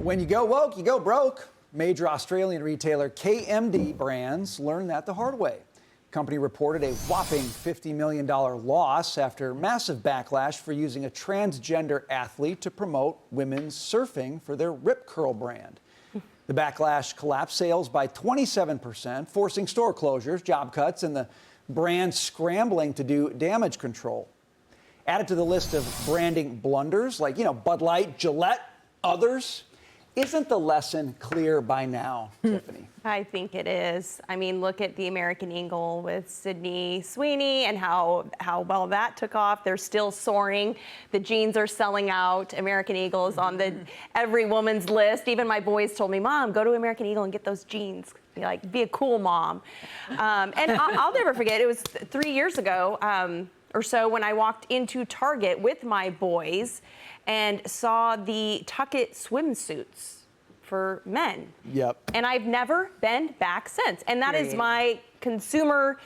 When you go woke, you go broke. Major Australian retailer KMD Brands learned that the hard way. The company reported a whopping $50 million loss after massive backlash for using a transgender athlete to promote women's surfing for their Rip Curl brand. The backlash collapsed sales by 27%, forcing store closures, job cuts, and the brand scrambling to do damage control. Added to the list of branding blunders like, Bud Light, Gillette, others. Isn't the lesson clear by now, Tiffany? I think it is. I mean, look at the American Eagle with Sydney Sweeney and how well that took off. They're still soaring. The jeans are selling out. American Eagle is on every woman's list. Even my boys told me, Mom, go to American Eagle and get those jeans. Be a cool mom. And I'll never forget, it was 3 years ago or so when I walked into Target with my boys and saw the Tuck-It swimsuits for men. Yep. And I've never been back since. And that is my consumer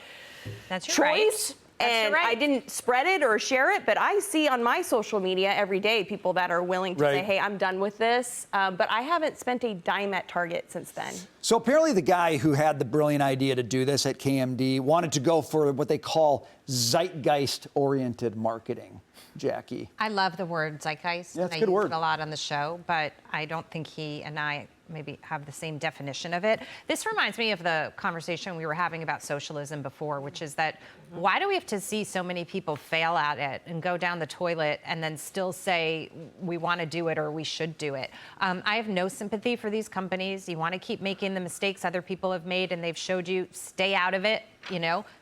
choice. And I didn't spread it or share it, but I see on my social media every day people that are willing to say, hey, I'm done with this. But I haven't spent a dime at Target since then. So apparently the guy who had the brilliant idea to do this at KMD wanted to go for what they call zeitgeist-oriented marketing. Jackie. I love the word zeitgeist. Yeah, it's a I good use word. it a lot on the show, but I don't think he and I maybe have the same definition of it. This reminds me of the conversation we were having about socialism before, which is that why do we have to see so many people fail at it and go down the toilet and then still say we want to do it or we should do it? I have no sympathy for these companies. You want to keep making the mistakes other people have made and they've showed you, stay out of it.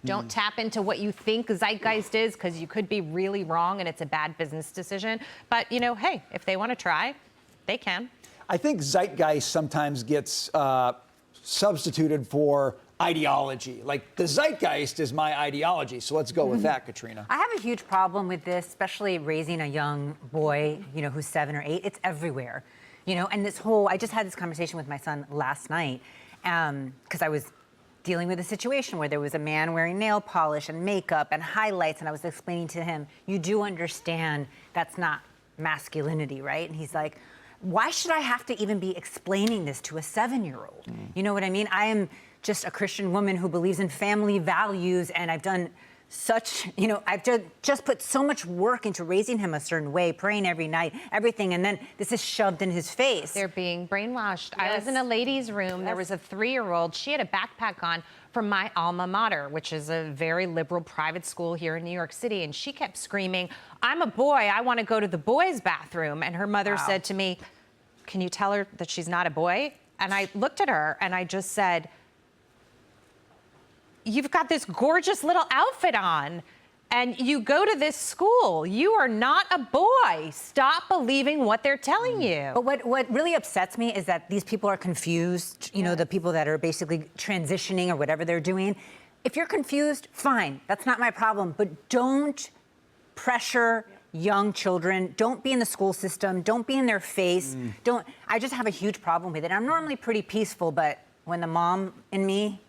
Don't tap into what you think zeitgeist is because you could be really wrong and it's a bad business decision. But, hey, if they want to try, they can. I think zeitgeist sometimes gets substituted for ideology. Like the zeitgeist is my ideology. So let's go with that, Katrina. I have a huge problem with this, especially raising a young boy, who's 7 or 8. It's everywhere, and I just had this conversation with my son last night because I was dealing with a situation where there was a man wearing nail polish and makeup and highlights, and I was explaining to him, you do understand that's not masculinity, right? And he's like, why should I have to even be explaining this to a 7-year-old? You know what I mean? I am just a Christian woman who believes in family values, and I've done such, I've just put so much work into raising him a certain way, praying every night, everything, and then this is shoved in his face. They're being brainwashed. I was in a ladies' room. Yes. There was a 3-year-old. She had a backpack on from my alma mater, which is a very liberal private school here in New York City, and she kept screaming, I'm a boy, I want to go to the boys' bathroom. And her mother said to me, can you tell her that she's not a boy? And I looked at her and I just said, you've got this gorgeous little outfit on and you go to this school. You are not a boy. Stop believing what they're telling you. But what really upsets me is that these people are confused, the people that are basically transitioning or whatever they're doing. If you're confused, fine, that's not my problem, but don't pressure young children. Don't be in the school system. Don't be in their face. I just have a huge problem with it. I'm normally pretty peaceful, but when the mom in me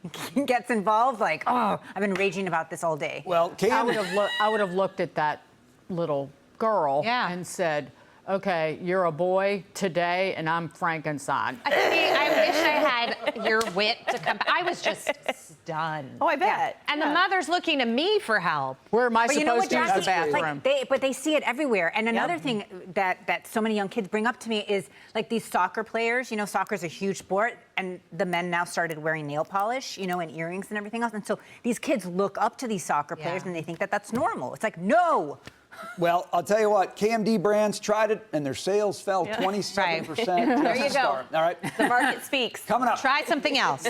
gets involved, I've been raging about this all day. Well, I would have looked at that little girl and said, okay, you're a boy today, and I'm Frankenstein. I wish I had your wit to come back. I was just stunned. Oh, I bet. And the mother's looking to me for help. Where am I supposed to use the Jackie? bathroom? But they see it everywhere. And another thing that so many young kids bring up to me is these soccer players. Soccer's a huge sport, and the men now started wearing nail polish, and earrings and everything else. And so these kids look up to these soccer players, and they think that that's normal. It's like, no. Well, I'll tell you what, KMD Brands tried it, and their sales fell 27%. There you go. All right. The market speaks. Coming up. Try something else.